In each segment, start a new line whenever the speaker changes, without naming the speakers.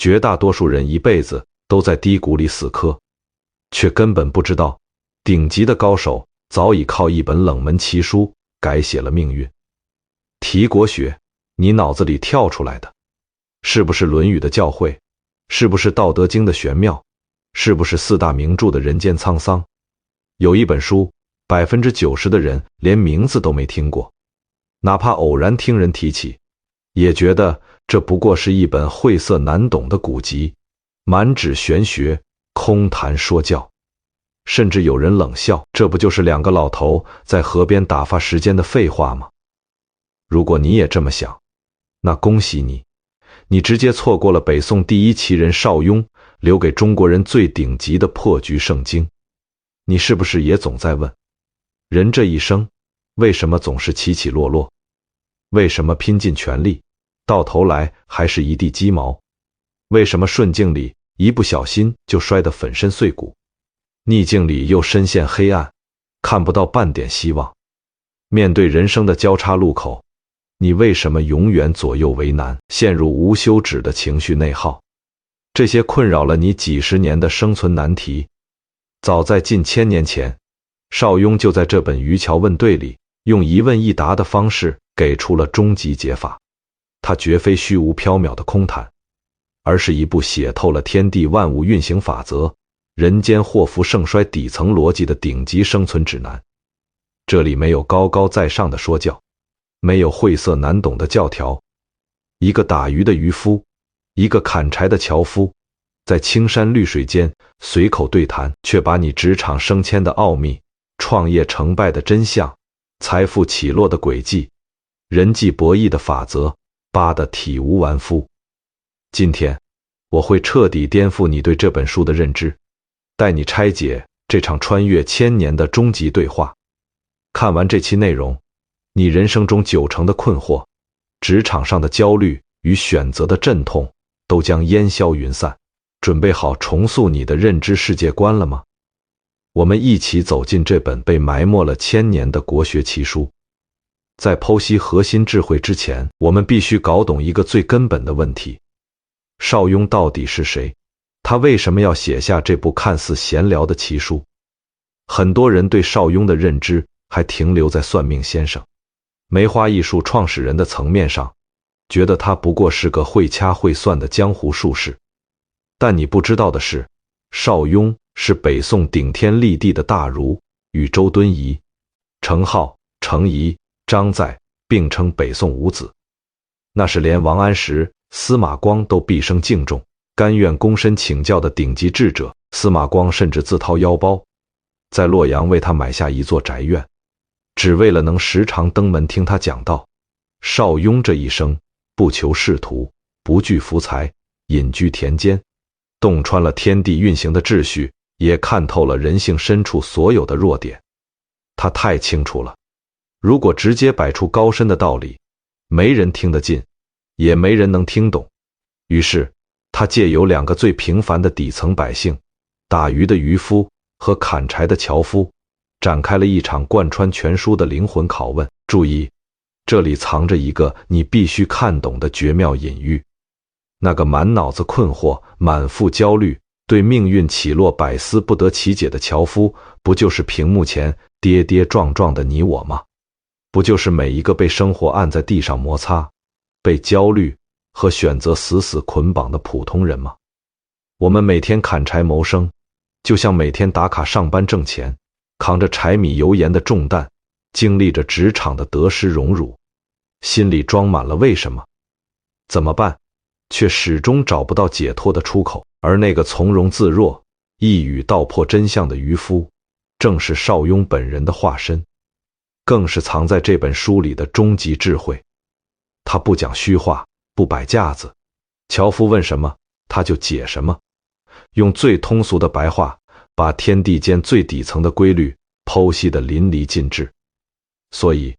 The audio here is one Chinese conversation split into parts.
绝大多数人一辈子都在低谷里死磕，却根本不知道，顶级的高手早已靠一本冷门奇书改写了命运。提国学，你脑子里跳出来的，是不是《论语》的教诲？是不是《道德经》的玄妙？是不是四大名著的人间沧桑？有一本书，90%的人连名字都没听过，哪怕偶然听人提起，也觉得这不过是一本晦涩难懂的古籍，满纸玄学，空谈说教。甚至有人冷笑，这不就是两个老头在河边打发时间的废话吗？如果你也这么想，那恭喜你，你直接错过了北宋第一奇人邵雍留给中国人最顶级的破局圣经。你是不是也总在问，人这一生为什么总是起起落落？为什么拼尽全力，到头来还是一地鸡毛？为什么顺境里一不小心就摔得粉身碎骨，逆境里又深陷黑暗，看不到半点希望？面对人生的交叉路口，你为什么永远左右为难，陷入无休止的情绪内耗？这些困扰了你几十年的生存难题，早在近1000年前，邵雍就在这本《渔樵问对》里，用一问一答的方式给出了终极解法。它绝非虚无缥缈的空谈，而是一部写透了天地万物运行法则、人间祸福盛衰底层逻辑的顶级生存指南。这里没有高高在上的说教，没有晦涩难懂的教条。一个打鱼的渔夫，一个砍柴的樵夫，在青山绿水间随口对谈，却把你职场升迁的奥秘、创业成败的真相、财富起落的轨迹、人际博弈的法则扒得体无完肤。今天我会彻底颠覆你对这本书的认知，带你拆解这场穿越1000年的终极对话。看完这期内容，你人生中90%的困惑、职场上的焦虑与选择的阵痛都将烟消云散。准备好重塑你的认知世界观了吗？我们一起走进这本被埋没了1000年的国学奇书。在剖析核心智慧之前，我们必须搞懂一个最根本的问题：邵雍到底是谁？他为什么要写下这部看似闲聊的奇书？很多人对邵雍的认知还停留在算命先生、梅花易数创始人的层面上，觉得他不过是个会掐会算的江湖术士。但你不知道的是，邵雍是北宋顶天立地的大儒，与周敦颐、程颢、程颐、张载并称北宋五子。那是连王安石、司马光都毕生敬重、甘愿躬身请教的顶级智者。司马光甚至自掏腰包，在洛阳为他买下一座宅院，只为了能时常登门听他讲道。邵雍这一生不求仕途，不惧福财，隐居田间，洞穿了天地运行的秩序，也看透了人性深处所有的弱点。他太清楚了，如果直接摆出高深的道理，没人听得进，也没人能听懂。于是他借由2个最平凡的底层百姓，打鱼的渔夫和砍柴的樵夫，展开了一场贯穿全书的灵魂拷问。注意，这里藏着一个你必须看懂的绝妙隐喻。那个满脑子困惑、满腹焦虑、对命运起落百思不得其解的樵夫，不就是屏幕前跌跌撞撞的你我吗？不就是每一个被生活按在地上摩擦、被焦虑和选择死死捆绑的普通人吗？我们每天砍柴谋生，就像每天打卡上班挣钱，扛着柴米油盐的重担，经历着职场的得失荣辱，心里装满了为什么、怎么办，却始终找不到解脱的出口。而那个从容自若、一语道破真相的渔夫，正是邵雍本人的化身，更是藏在这本书里的终极智慧。他不讲虚话，不摆架子，樵夫问什么他就解什么，用最通俗的白话，把天地间最底层的规律剖析得淋漓尽致。所以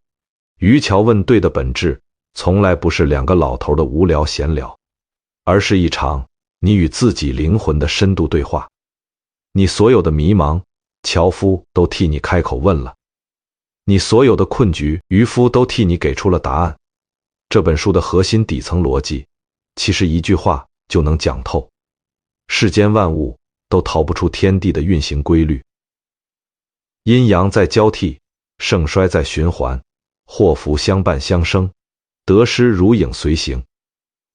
渔樵问对的本质，从来不是2个老头的无聊闲聊，而是一场你与自己灵魂的深度对话。你所有的迷茫，樵夫都替你开口问了；你所有的困局，渔夫都替你给出了答案。这本书的核心底层逻辑，其实一句话就能讲透。世间万物都逃不出天地的运行规律，阴阳在交替，盛衰在循环，祸福相伴相生，得失如影随形。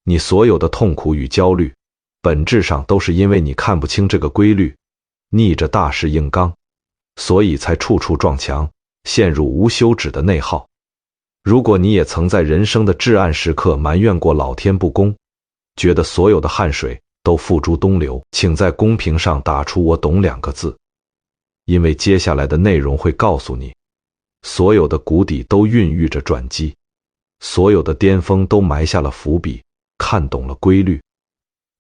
你所有的痛苦与焦虑，本质上都是因为你看不清这个规律，逆着大势硬刚，所以才处处撞墙，陷入无休止的内耗。如果你也曾在人生的至暗时刻埋怨过老天不公，觉得所有的汗水都付诸东流，请在公屏上打出“我懂”2个字，因为接下来的内容会告诉你，所有的谷底都孕育着转机，所有的巅峰都埋下了伏笔。看懂了规律，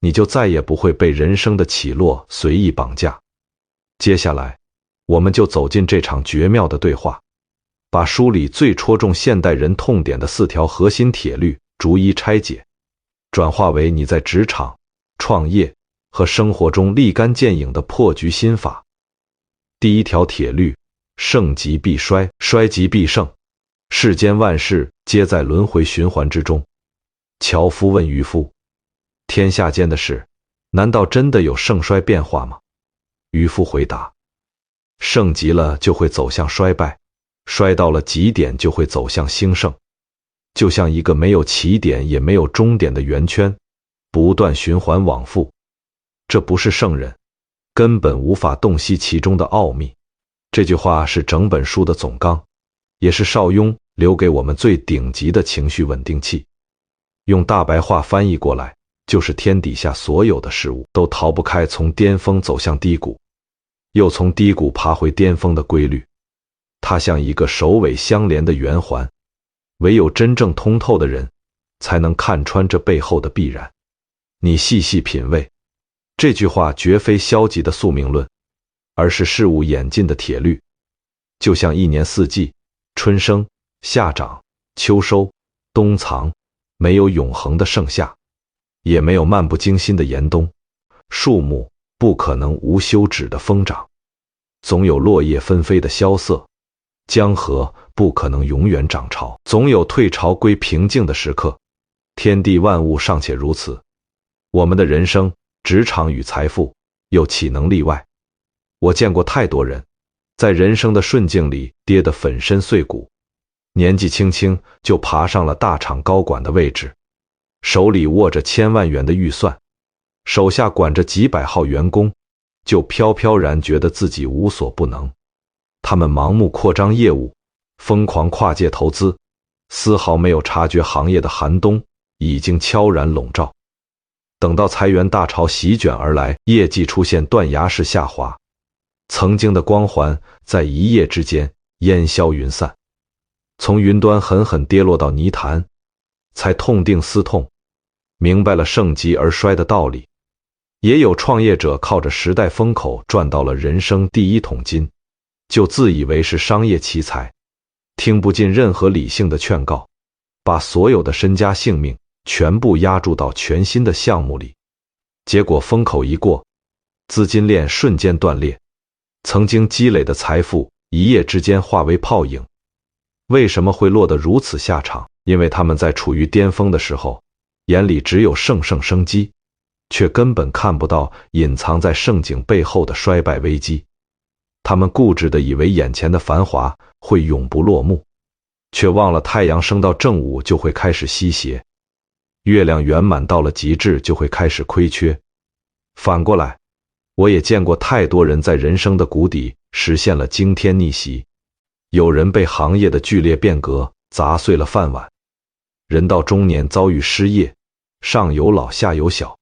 你就再也不会被人生的起落随意绑架。接下来，我们就走进这场绝妙的对话，把书里最戳中现代人痛点的4条核心铁律逐一拆解，转化为你在职场、创业和生活中立竿见影的破局心法。第1条铁律：盛极必衰，衰极必盛。世间万事皆在轮回循环之中。樵夫问渔夫：天下间的事，难道真的有盛衰变化吗？渔夫回答：盛极了就会走向衰败，衰到了极点就会走向兴盛，就像一个没有起点也没有终点的圆圈，不断循环往复。这不是圣人，根本无法洞悉其中的奥秘。这句话是整本书的总纲，也是邵雍留给我们最顶级的情绪稳定器。用大白话翻译过来，就是天底下所有的事物都逃不开从巅峰走向低谷，又从低谷爬回巅峰的规律。它像一个首尾相连的圆环，唯有真正通透的人，才能看穿这背后的必然。你细细品味，这句话绝非消极的宿命论，而是事物演进的铁律。就像一年四季，春生、夏长、秋收、冬藏，没有永恒的盛夏，也没有漫不经心的严冬。树木不可能无休止的疯长，总有落叶纷飞的萧瑟。江河不可能永远涨潮，总有退潮归平静的时刻。天地万物尚且如此，我们的人生、职场与财富又岂能例外？我见过太多人，在人生的顺境里跌得粉身碎骨，年纪轻轻就爬上了大厂高管的位置，手里握着1000万元的预算，手下管着几百号员工，就飘飘然觉得自己无所不能。他们盲目扩张业务，疯狂跨界投资，丝毫没有察觉行业的寒冬已经悄然笼罩。等到裁员大潮席卷而来，业绩出现断崖式下滑，曾经的光环在一夜之间烟消云散，从云端狠狠跌落到泥潭，才痛定思痛，明白了盛极而衰的道理。也有创业者靠着时代风口赚到了人生第一桶金，就自以为是商业奇才，听不进任何理性的劝告，把所有的身家性命全部押注到全新的项目里，结果风口一过，资金链瞬间断裂，曾经积累的财富一夜之间化为泡影。为什么会落得如此下场？因为他们在处于巅峰的时候，眼里只有盛盛生机，却根本看不到隐藏在盛景背后的衰败危机。他们固执地以为眼前的繁华会永不落幕，却忘了太阳升到正午就会开始西斜，月亮圆满到了极致就会开始亏缺。反过来，我也见过太多人在人生的谷底实现了惊天逆袭。有人被行业的剧烈变革砸碎了饭碗，人到中年遭遇失业，上有老下有小，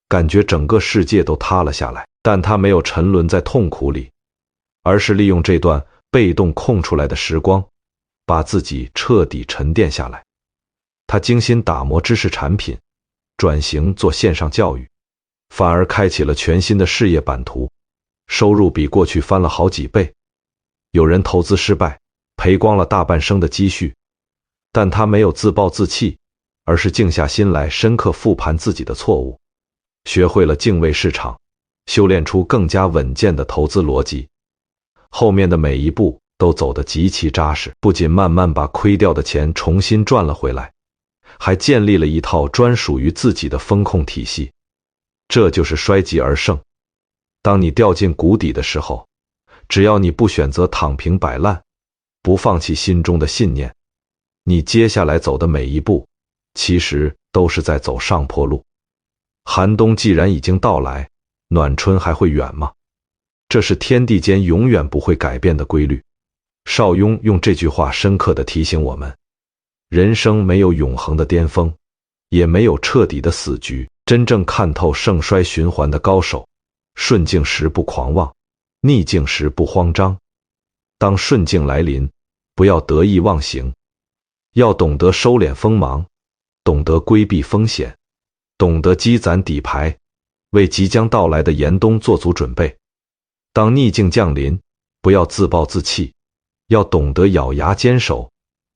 感觉整个世界都塌了下来。但他没有沉沦在痛苦里，而是利用这段被动空出来的时光，把自己彻底沉淀下来。他精心打磨知识产品，转型做线上教育，反而开启了全新的事业版图，收入比过去翻了好几倍。有人投资失败，赔光了大半生的积蓄，但他没有自暴自弃，而是静下心来深刻复盘自己的错误，学会了敬畏市场，修炼出更加稳健的投资逻辑。后面的每一步都走得极其扎实，不仅慢慢把亏掉的钱重新赚了回来，还建立了一套专属于自己的风控体系，这就是衰极而盛。当你掉进谷底的时候，只要你不选择躺平摆烂，不放弃心中的信念，你接下来走的每一步，其实都是在走上坡路。寒冬既然已经到来，暖春还会远吗？这是天地间永远不会改变的规律。邵雍用这句话深刻地提醒我们，人生没有永恒的巅峰，也没有彻底的死局。真正看透盛衰循环的高手，顺境时不狂妄，逆境时不慌张。当顺境来临，不要得意忘形，要懂得收敛锋芒，懂得规避风险，懂得积攒底牌，为即将到来的严冬做足准备。当逆境降临，不要自暴自弃，要懂得咬牙坚守，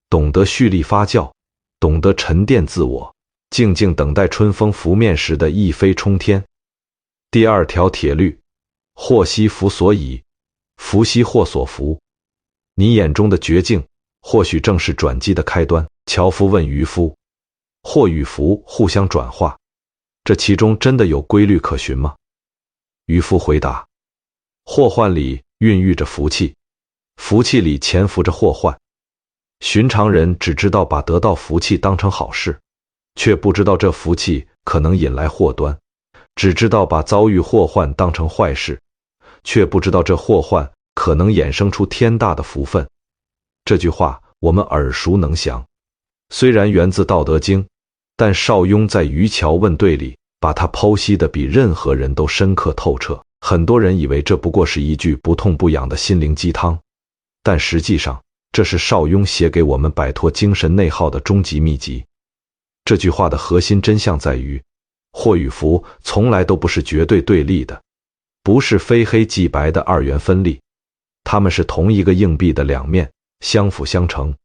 懂得蓄力发酵，懂得沉淀自我，静静等待春风拂面时的一飞冲天。第二条铁律，祸兮福所倚，福兮祸所伏。你眼中的绝境，或许正是转机的开端。樵夫问渔夫，祸与福互相转化，这其中真的有规律可循吗？渔夫回答，祸患里孕育着福气，福气里潜伏着祸患。寻常人只知道把得到福气当成好事，却不知道这福气可能引来祸端，只知道把遭遇祸患当成坏事，却不知道这祸患可能衍生出天大的福分。这句话我们耳熟能详，虽然源自《道德经》，但邵雍在《渔樵问对》里把它剖析得比任何人都深刻透彻。很多人以为这不过是一句不痛不痒的心灵鸡汤，但实际上这是邵雍写给我们摆脱精神内耗的终极秘籍。这句话的核心真相在于，祸与福从来都不是绝对对立的，不是非黑即白的二元分立，它们是同一个硬币的两面，相辅相成，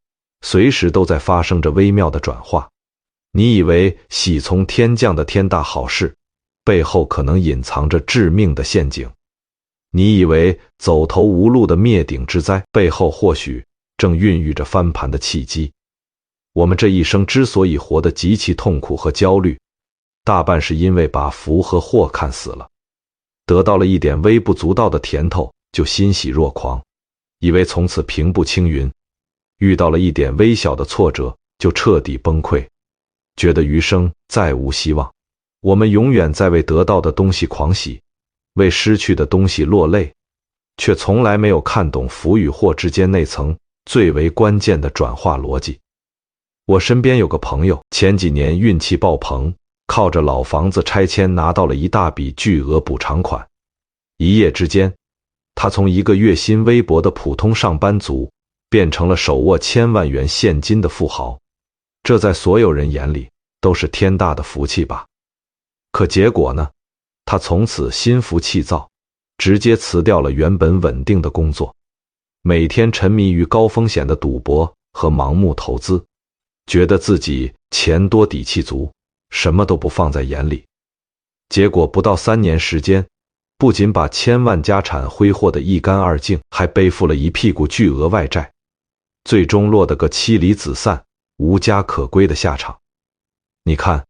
随时都在发生着微妙的转化。你以为喜从天降的天大好事，背后可能隐藏着致命的陷阱。你以为走投无路的灭顶之灾，背后或许正孕育着翻盘的契机。我们这一生之所以活得极其痛苦和焦虑，大半是因为把福和祸看死了，得到了一点微不足道的甜头就欣喜若狂，以为从此平步青云，遇到了一点微小的挫折就彻底崩溃，觉得余生再无希望。我们永远在为得到的东西狂喜，为失去的东西落泪，却从来没有看懂福与祸之间那层最为关键的转化逻辑。我身边有个朋友，前几年运气爆棚，靠着老房子拆迁拿到了一大笔巨额补偿款。一夜之间，他从一个月薪微薄的普通上班族，变成了手握1000万元现金的富豪。这在所有人眼里都是天大的福气吧？可结果呢？他从此心浮气躁，直接辞掉了原本稳定的工作，每天沉迷于高风险的赌博和盲目投资，觉得自己钱多底气足，什么都不放在眼里。结果不到3年时间，不仅把1000万家产挥霍得一干二净，还背负了一屁股巨额外债，最终落得个妻离子散、无家可归的下场。你看，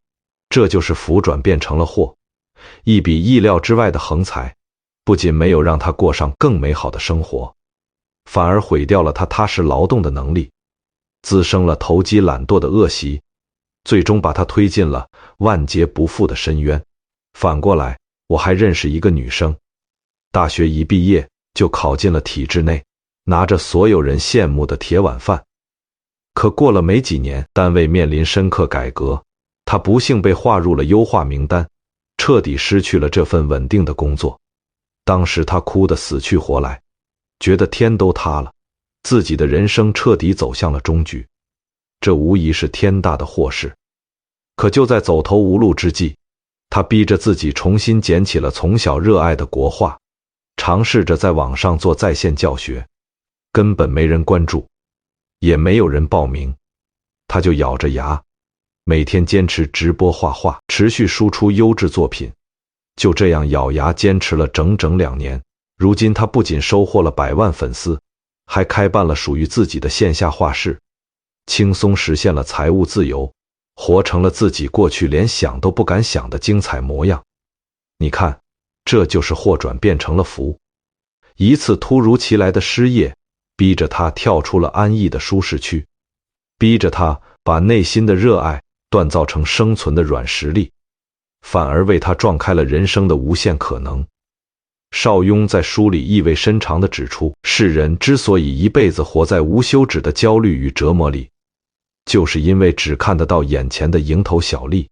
这就是福转变成了祸，一笔意料之外的横财，不仅没有让他过上更美好的生活，反而毁掉了他踏实劳动的能力，滋生了投机懒惰的恶习，最终把他推进了万劫不复的深渊。反过来，我还认识一个女生，大学一毕业就考进了体制内，拿着所有人羡慕的铁碗饭。可过了没几年，单位面临深刻改革，她不幸被划入了优化名单，彻底失去了这份稳定的工作。当时她哭得死去活来，觉得天都塌了，自己的人生彻底走向了终局。这无疑是天大的祸事。可就在走投无路之际，他逼着自己重新捡起了从小热爱的国画，尝试着在网上做在线教学，根本没人关注，也没有人报名，他就咬着牙，每天坚持直播画画，持续输出优质作品。就这样咬牙坚持了整整2年，如今他不仅收获了100万粉丝，还开办了属于自己的线下画室，轻松实现了财务自由，活成了自己过去连想都不敢想的精彩模样。你看，这就是祸转变成了福。一次突如其来的失业，逼着他跳出了安逸的舒适区，逼着他把内心的热爱锻造成生存的软实力，反而为他撞开了人生的无限可能。邵雍在书里意味深长地指出，世人之所以一辈子活在无休止的焦虑与折磨里，就是因为只看得到眼前的蝇头小利，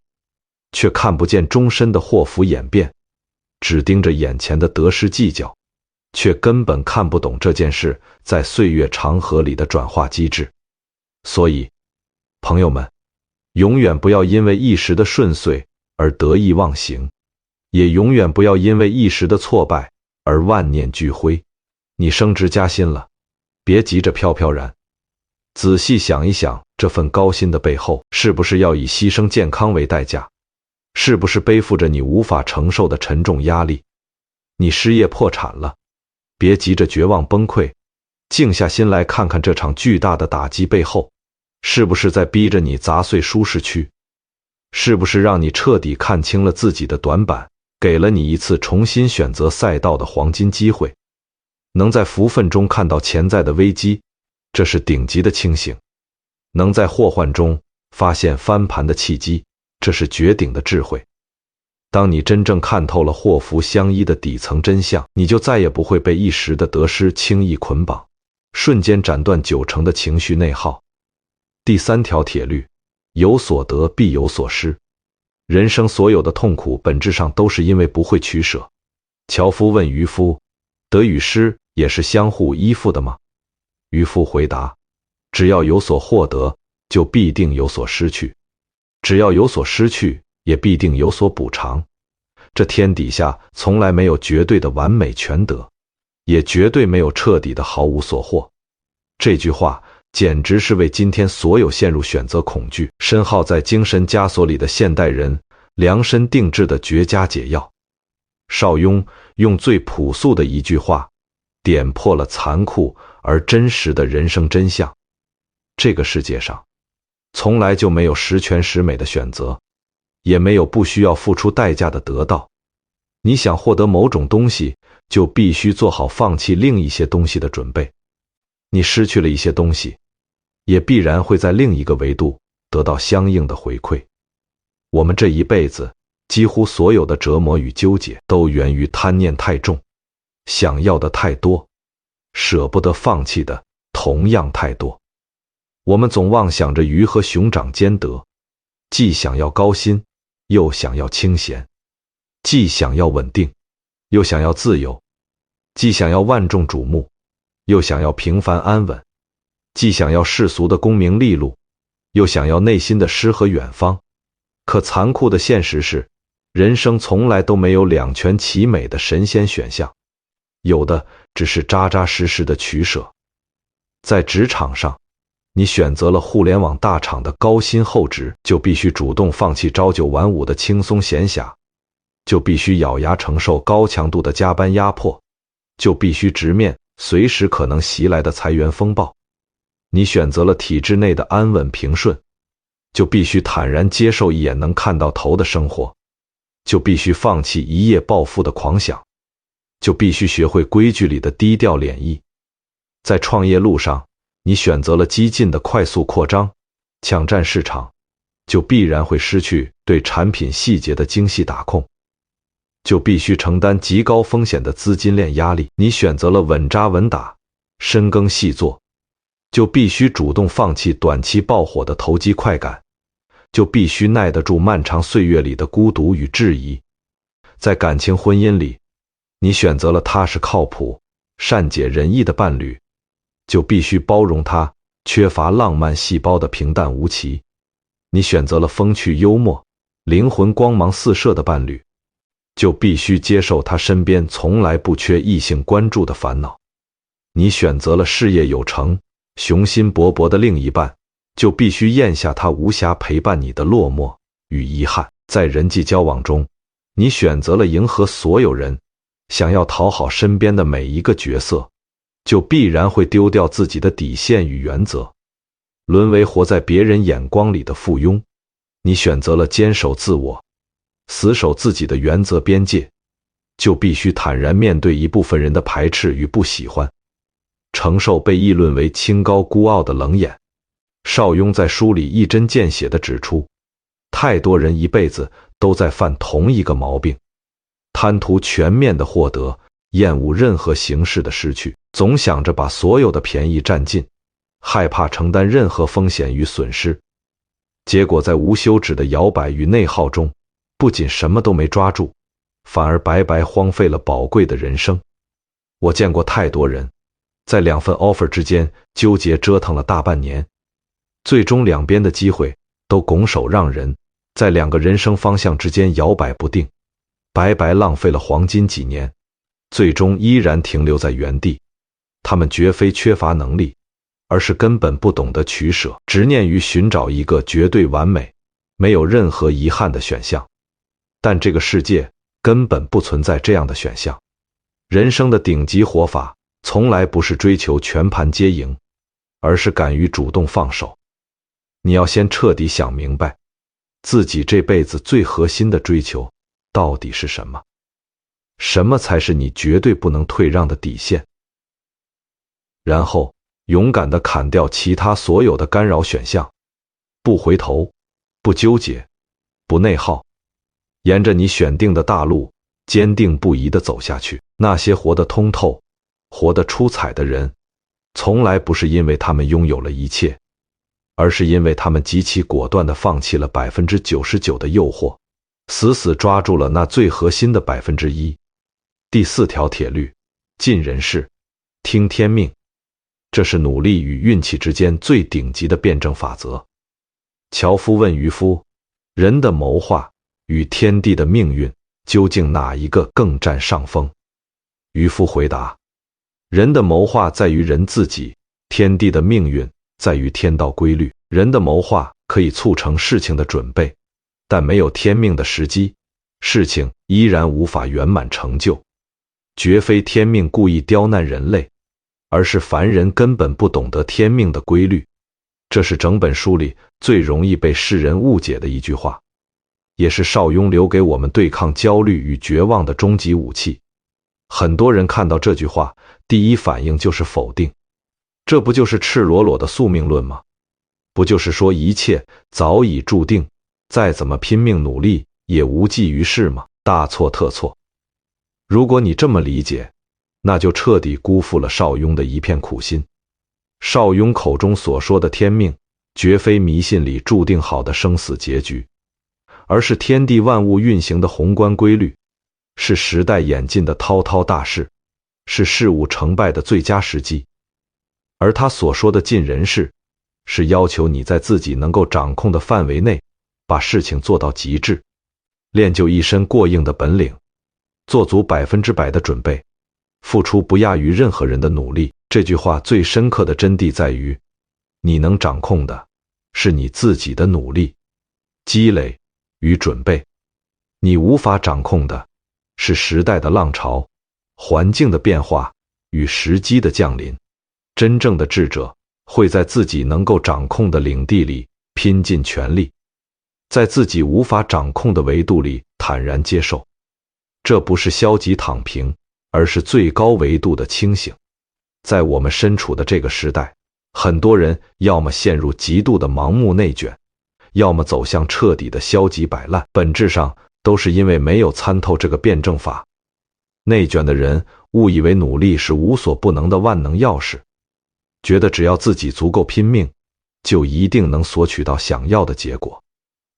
却看不见终身的祸福演变；只盯着眼前的得失计较，却根本看不懂这件事在岁月长河里的转化机制。所以，朋友们，永远不要因为一时的顺遂而得意忘形，也永远不要因为一时的挫败而万念俱灰。你升职加薪了，别急着飘飘然，仔细想一想，这份高薪的背后，是不是要以牺牲健康为代价？是不是背负着你无法承受的沉重压力？你失业破产了，别急着绝望崩溃，静下心来看看这场巨大的打击背后，是不是在逼着你砸碎舒适区？是不是让你彻底看清了自己的短板，给了你一次重新选择赛道的黄金机会？能在福分中看到潜在的危机，这是顶级的清醒；能在祸患中发现翻盘的契机，这是绝顶的智慧。当你真正看透了祸福相依的底层真相，你就再也不会被一时的得失轻易捆绑，瞬间斩断90%的情绪内耗。第3条铁律，有所得必有所失。人生所有的痛苦本质上都是因为不会取舍。樵夫问渔夫，得与失也是相互依附的吗？渔夫回答，只要有所获得，就必定有所失去；只要有所失去，也必定有所补偿。这天底下从来没有绝对的完美全得，也绝对没有彻底的毫无所获。这句话简直是为今天所有陷入选择恐惧、深耗在精神枷锁里的现代人量身定制的绝佳解药。邵雍用最朴素的一句话，点破了残酷而真实的人生真相：这个世界上，从来就没有十全十美的选择，也没有不需要付出代价的得到。你想获得某种东西，就必须做好放弃另一些东西的准备。你失去了一些东西，也必然会在另一个维度得到相应的回馈。我们这一辈子，几乎所有的折磨与纠结，都源于贪念太重，想要的太多，舍不得放弃的同样太多。我们总妄想着鱼和熊掌兼得，既想要高薪，又想要清闲；既想要稳定，又想要自由；既想要万众瞩目，又想要平凡安稳；既想要世俗的功名利禄，又想要内心的诗和远方。可残酷的现实是，人生从来都没有两全其美的神仙选项，有的只是扎扎实实的取舍。在职场上，你选择了互联网大厂的高薪厚职，就必须主动放弃朝9晚5的轻松闲暇，就必须咬牙承受高强度的加班压迫，就必须直面随时可能袭来的裁员风暴。你选择了体制内的安稳平顺，就必须坦然接受一眼能看到头的生活，就必须放弃一夜暴富的狂想，就必须学会规矩里的低调敛逸。在创业路上，你选择了激进的快速扩张，抢占市场，就必然会失去对产品细节的精细打控，就必须承担极高风险的资金链压力。你选择了稳扎稳打，深耕细作，就必须主动放弃短期爆火的投机快感，就必须耐得住漫长岁月里的孤独与质疑。在感情婚姻里，你选择了踏实靠谱、善解人意的伴侣，就必须包容他缺乏浪漫细胞的平淡无奇。你选择了风趣幽默、灵魂光芒四射的伴侣，就必须接受他身边从来不缺异性关注的烦恼。你选择了事业有成、雄心勃勃的另一半，就必须咽下他无暇陪伴你的落寞与遗憾。在人际交往中，你选择了迎合所有人，想要讨好身边的每一个角色，就必然会丢掉自己的底线与原则，沦为活在别人眼光里的附庸。你选择了坚守自我，死守自己的原则边界，就必须坦然面对一部分人的排斥与不喜欢，承受被议论为清高孤傲的冷眼。邵雍在书里一针见血地指出，太多人一辈子都在犯同一个毛病，贪图全面的获得，厌恶任何形式的失去，总想着把所有的便宜占尽，害怕承担任何风险与损失，结果在无休止的摇摆与内耗中，不仅什么都没抓住，反而白白荒废了宝贵的人生。我见过太多人在两份 offer 之间纠结折腾了大半年，最终两边的机会都拱手让人，在两个人生方向之间摇摆不定，白白浪费了黄金几年，最终依然停留在原地。他们绝非缺乏能力，而是根本不懂得取舍，执念于寻找一个绝对完美、没有任何遗憾的选项。但这个世界根本不存在这样的选项。人生的顶级活法从来不是追求全盘皆赢，而是敢于主动放手。你要先彻底想明白，自己这辈子最核心的追求到底是什么？什么才是你绝对不能退让的底线？然后勇敢地砍掉其他所有的干扰选项，不回头，不纠结，不内耗，沿着你选定的大路，坚定不移地走下去。那些活得通透、活得出彩的人，从来不是因为他们拥有了一切，而是因为他们极其果断地放弃了99%的诱惑，死死抓住了那最核心的1%。第4条铁律：尽人事，听天命。这是努力与运气之间最顶级的辩证法则。樵夫问渔夫，人的谋划与天地的命运究竟哪一个更占上风？渔夫回答，人的谋划在于人自己，天地的命运在于天道规律。人的谋划可以促成事情的准备，但没有天命的时机，事情依然无法圆满成就。绝非天命故意刁难人类，而是凡人根本不懂得天命的规律。这是整本书里最容易被世人误解的一句话，也是邵雍留给我们对抗焦虑与绝望的终极武器。很多人看到这句话，第一反应就是否定。这不就是赤裸裸的宿命论吗？不就是说一切早已注定，再怎么拼命努力也无济于事吗？大错特错。如果你这么理解，那就彻底辜负了邵雍的一片苦心。邵雍口中所说的天命，绝非迷信里注定好的生死结局，而是天地万物运行的宏观规律，是时代演进的滔滔大势，是事物成败的最佳时机。而他所说的尽人事，是要求你在自己能够掌控的范围内，把事情做到极致，练就一身过硬的本领，做足100%的准备，付出不亚于任何人的努力。这句话最深刻的真谛在于，你能掌控的是你自己的努力、积累与准备，你无法掌控的是时代的浪潮、环境的变化与时机的降临。真正的智者会在自己能够掌控的领地里拼尽全力，在自己无法掌控的维度里坦然接受。这不是消极躺平，而是最高维度的清醒。在我们身处的这个时代，很多人要么陷入极度的盲目内卷，要么走向彻底的消极摆烂，本质上都是因为没有参透这个辩证法。内卷的人误以为努力是无所不能的万能钥匙，觉得只要自己足够拼命，就一定能索取到想要的结果。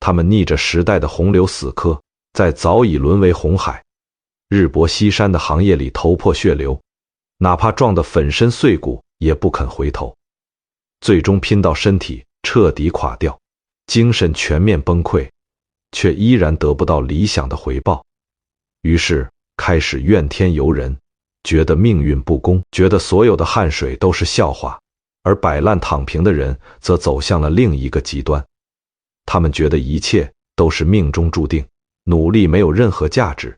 他们逆着时代的洪流死磕，在早已沦为红海、日薄西山的行业里头破血流，哪怕撞得粉身碎骨也不肯回头，最终拼到身体彻底垮掉，精神全面崩溃，却依然得不到理想的回报。于是开始怨天尤人，觉得命运不公，觉得所有的汗水都是笑话。而摆烂躺平的人则走向了另一个极端，他们觉得一切都是命中注定，努力没有任何价值，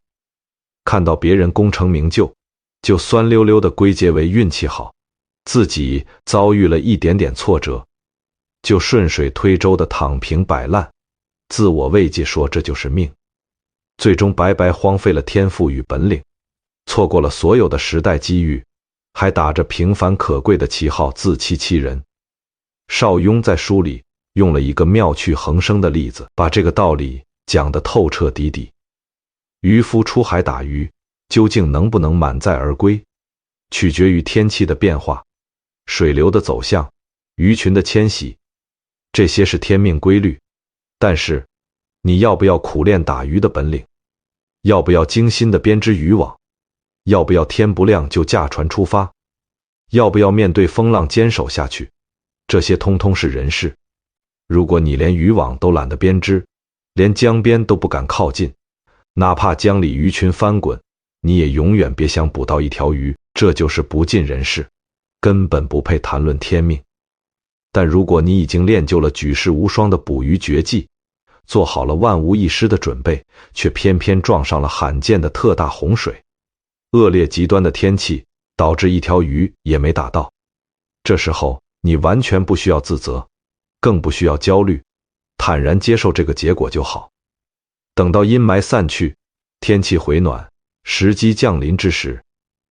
看到别人功成名就，就酸溜溜地归结为运气好，自己遭遇了一点点挫折，就顺水推舟的躺平摆烂，自我慰藉说这就是命，最终白白荒废了天赋与本领。错过了所有的时代机遇，还打着平凡可贵的旗号自欺欺人。邵雍在书里用了一个妙趣横生的例子，把这个道理讲得透彻底底。渔夫出海打鱼，究竟能不能满载而归，取决于天气的变化、水流的走向、鱼群的迁徙，这些是天命规律。但是，你要不要苦练打鱼的本领？要不要精心的编织渔网？要不要天不亮就驾船出发？要不要面对风浪坚守下去？这些通通是人事。如果你连渔网都懒得编织，连江边都不敢靠近，哪怕江里鱼群翻滚，你也永远别想捕到一条鱼，这就是不尽人事，根本不配谈论天命。但如果你已经练就了举世无双的捕鱼绝技，做好了万无一失的准备，却偏偏撞上了罕见的特大洪水，恶劣极端的天气导致一条鱼也没打到，这时候你完全不需要自责，更不需要焦虑，坦然接受这个结果就好。等到阴霾散去，天气回暖，时机降临之时，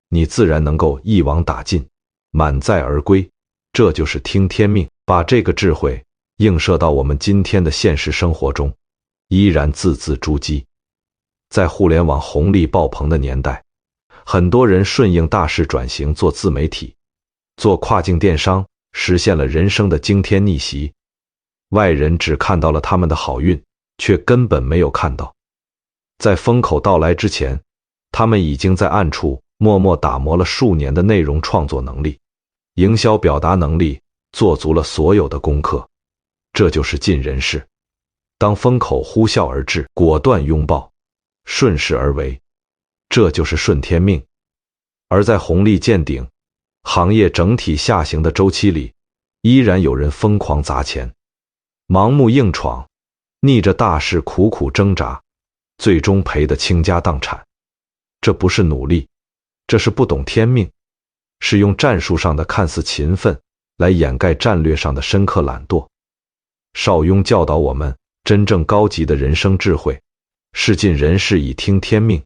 你自然能够一网打尽，满载而归。这就是听天命。把这个智慧映射到我们今天的现实生活中，依然字字珠玑。在互联网红利爆棚的年代，很多人顺应大势转型做自媒体，做跨境电商，实现了人生的惊天逆袭。外人只看到了他们的好运，却根本没有看到，在风口到来之前，他们已经在暗处默默打磨了数年的内容创作能力、营销表达能力，做足了所有的功课。这就是尽人事。当风口呼啸而至，果断拥抱，顺势而为，这就是顺天命。而在红利见顶、行业整体下行的周期里，依然有人疯狂砸钱，盲目硬闯，逆着大势苦苦挣扎，最终赔得倾家荡产。这不是努力，这是不懂天命，是用战术上的看似勤奋来掩盖战略上的深刻懒惰。邵雍教导我们，真正高级的人生智慧是尽人事以听天命，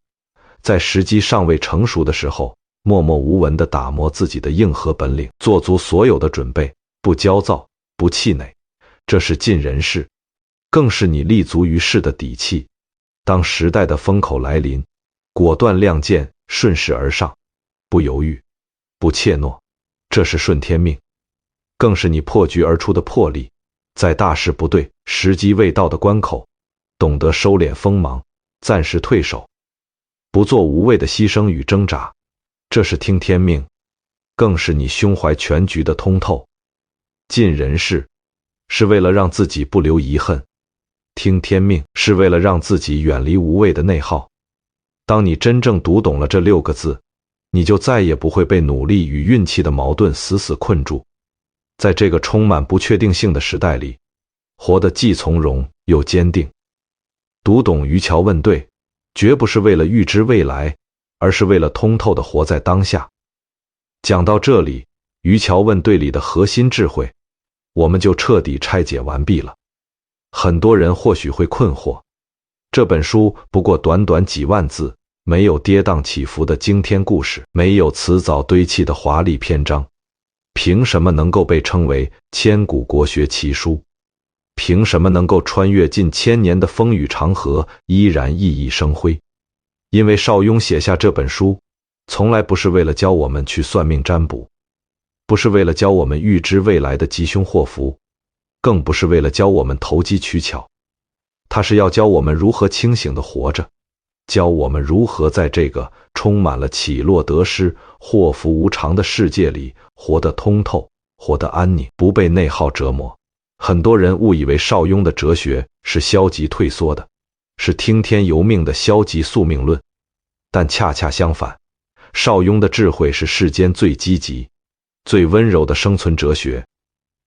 在时机尚未成熟的时候，默默无闻地打磨自己的硬核本领，做足所有的准备，不焦躁，不气馁。这是尽人事，更是你立足于世的底气。当时代的风口来临，果断亮剑，顺势而上，不犹豫，不怯懦，这是顺天命，更是你破局而出的魄力。在大势不对、时机未到的关口，懂得收敛锋芒，暂时退守，不做无谓的牺牲与挣扎，这是听天命，更是你胸怀全局的通透。尽人事是为了让自己不留遗恨，听天命是为了让自己远离无谓的内耗。当你真正读懂了这6个字，你就再也不会被努力与运气的矛盾死死困住。在这个充满不确定性的时代里，活得既从容又坚定。读懂渔樵问对，绝不是为了预知未来，而是为了通透地活在当下。讲到这里，渔樵问对里的核心智慧，我们就彻底拆解完毕了。很多人或许会困惑，这本书不过短短几万字，没有跌宕起伏的惊天故事，没有辞藻堆砌的华丽篇章，凭什么能够被称为千古国学奇书？凭什么能够穿越近千年的风雨长河，依然熠熠生辉？因为邵雍写下这本书，从来不是为了教我们去算命占卜，不是为了教我们预知未来的吉凶祸福，更不是为了教我们投机取巧，他是要教我们如何清醒地活着，教我们如何在这个充满了起落得失、祸福无常的世界里活得通透，活得安宁，不被内耗折磨。很多人误以为邵雍的哲学是消极退缩的，是听天由命的消极宿命论，但恰恰相反，邵雍的智慧是世间最积极、最温柔的生存哲学。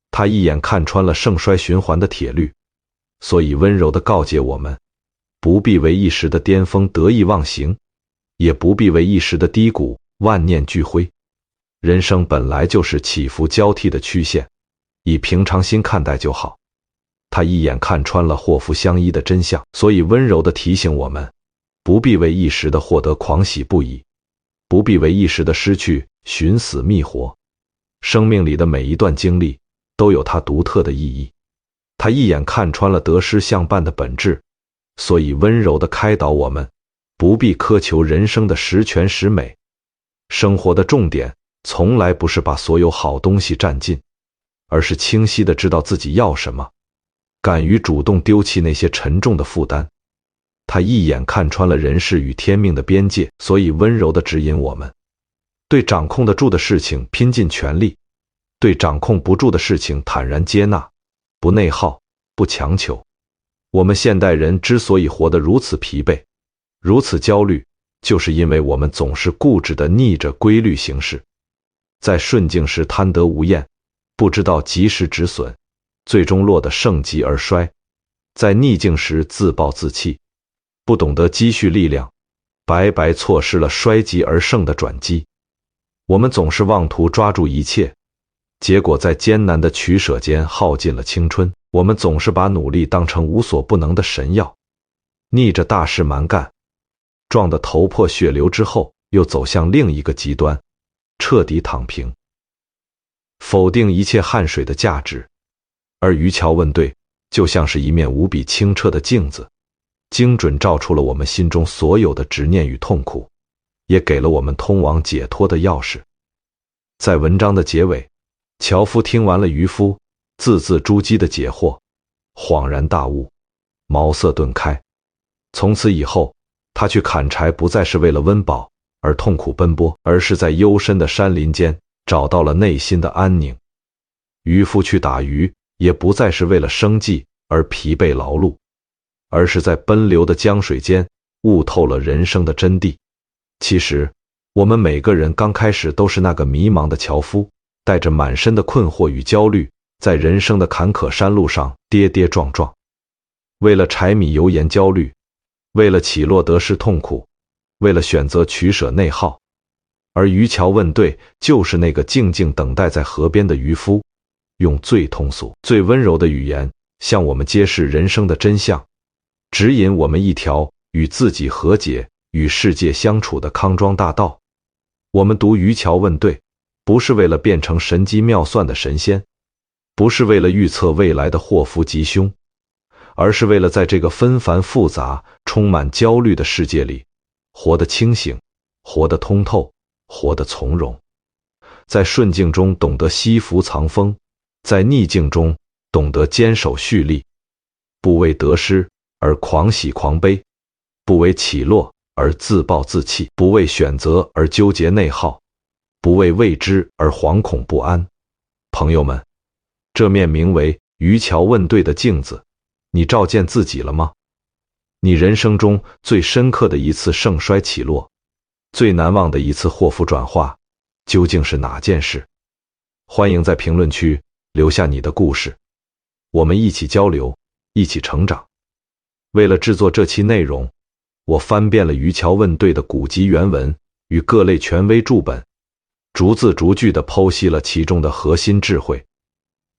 他一眼看穿了盛衰循环的铁律，所以温柔地告诫我们，不必为一时的巅峰得意忘形，也不必为一时的低谷万念俱灰。人生本来就是起伏交替的曲线，以平常心看待就好。他一眼看穿了祸福相依的真相，所以温柔地提醒我们，不必为一时的获得狂喜不已，不必为一时的失去寻死觅活。生命里的每一段经历都有它独特的意义，他一眼看穿了得失相伴的本质，所以温柔地开导我们，不必苛求人生的十全十美。生活的重点从来不是把所有好东西占尽，而是清晰地知道自己要什么，敢于主动丢弃那些沉重的负担。他一眼看穿了人世与天命的边界，所以温柔地指引我们，对掌控得住的事情拼尽全力，对掌控不住的事情坦然接纳，不内耗，不强求。我们现代人之所以活得如此疲惫，如此焦虑，就是因为我们总是固执地逆着规律行事，在顺境时贪得无厌，不知道及时止损，最终落得盛极而衰；在逆境时自暴自弃，不懂得积蓄力量，白白错失了衰极而盛的转机。我们总是妄图抓住一切，结果在艰难的取舍间耗尽了青春。我们总是把努力当成无所不能的神药，逆着大势蛮干，撞得头破血流之后，又走向另一个极端，彻底躺平，否定一切汗水的价值。而渔樵问对就像是一面无比清澈的镜子，精准照出了我们心中所有的执念与痛苦，也给了我们通往解脱的钥匙。在文章的结尾，樵夫听完了渔夫字字珠玑的解惑，恍然大悟，茅塞顿开。从此以后，他去砍柴不再是为了温饱而痛苦奔波，而是在幽深的山林间找到了内心的安宁。渔夫去打鱼也不再是为了生计而疲惫劳碌，而是在奔流的江水间悟透了人生的真谛。其实，我们每个人刚开始都是那个迷茫的樵夫，带着满身的困惑与焦虑，在人生的坎坷山路上跌跌撞撞，为了柴米油盐焦虑，为了起落得失痛苦，为了选择取舍内耗。而渔樵问对就是那个静静等待在河边的渔夫，用最通俗、最温柔的语言向我们揭示人生的真相，指引我们一条与自己和解、与世界相处的康庄大道。我们读渔樵问对，不是为了变成神机妙算的神仙，不是为了预测未来的祸福吉凶，而是为了在这个纷繁复杂、充满焦虑的世界里，活得清醒，活得通透，活得从容。在顺境中懂得惜福藏风，在逆境中懂得坚守蓄力，不为得失而狂喜狂悲，不为起落而自暴自弃，不为选择而纠结内耗，不为未知而惶恐不安。朋友们，这面名为渔樵问对的镜子，你照见自己了吗？你人生中最深刻的一次盛衰起落，最难忘的一次祸福转化，究竟是哪件事？欢迎在评论区留下你的故事，我们一起交流，一起成长。为了制作这期内容，我翻遍了渔樵问对的古籍原文与各类权威注本，逐字逐句地剖析了其中的核心智慧，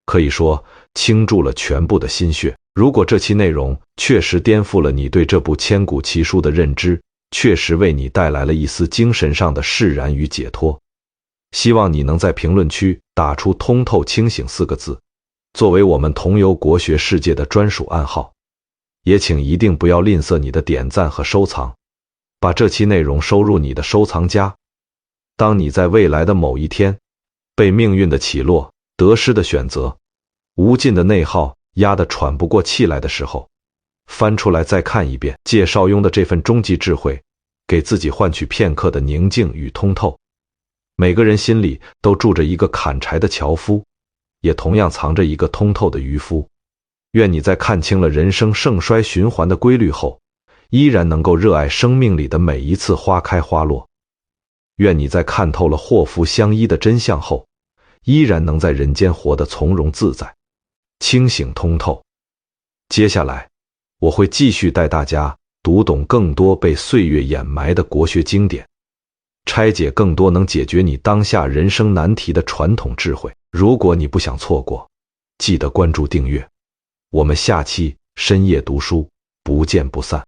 可以说倾注了全部的心血。如果这期内容确实颠覆了你对这部千古奇书的认知，确实为你带来了一丝精神上的释然与解脱，希望你能在评论区打出通透清醒4个字，作为我们同游国学世界的专属暗号。也请一定不要吝啬你的点赞和收藏，把这期内容收入你的收藏夹。当你在未来的某一天，被命运的起落、得失的选择、无尽的内耗压得喘不过气来的时候，翻出来再看一遍，借邵雍的这份终极智慧，给自己换取片刻的宁静与通透。每个人心里都住着一个砍柴的樵夫，也同样藏着一个通透的渔夫。愿你在看清了人生盛衰循环的规律后，依然能够热爱生命里的每一次花开花落。愿你在看透了祸福相依的真相后，依然能在人间活得从容自在、清醒通透。接下来，我会继续带大家读懂更多被岁月掩埋的国学经典，拆解更多能解决你当下人生难题的传统智慧。如果你不想错过，记得关注订阅。我们下期深夜读书不见不散。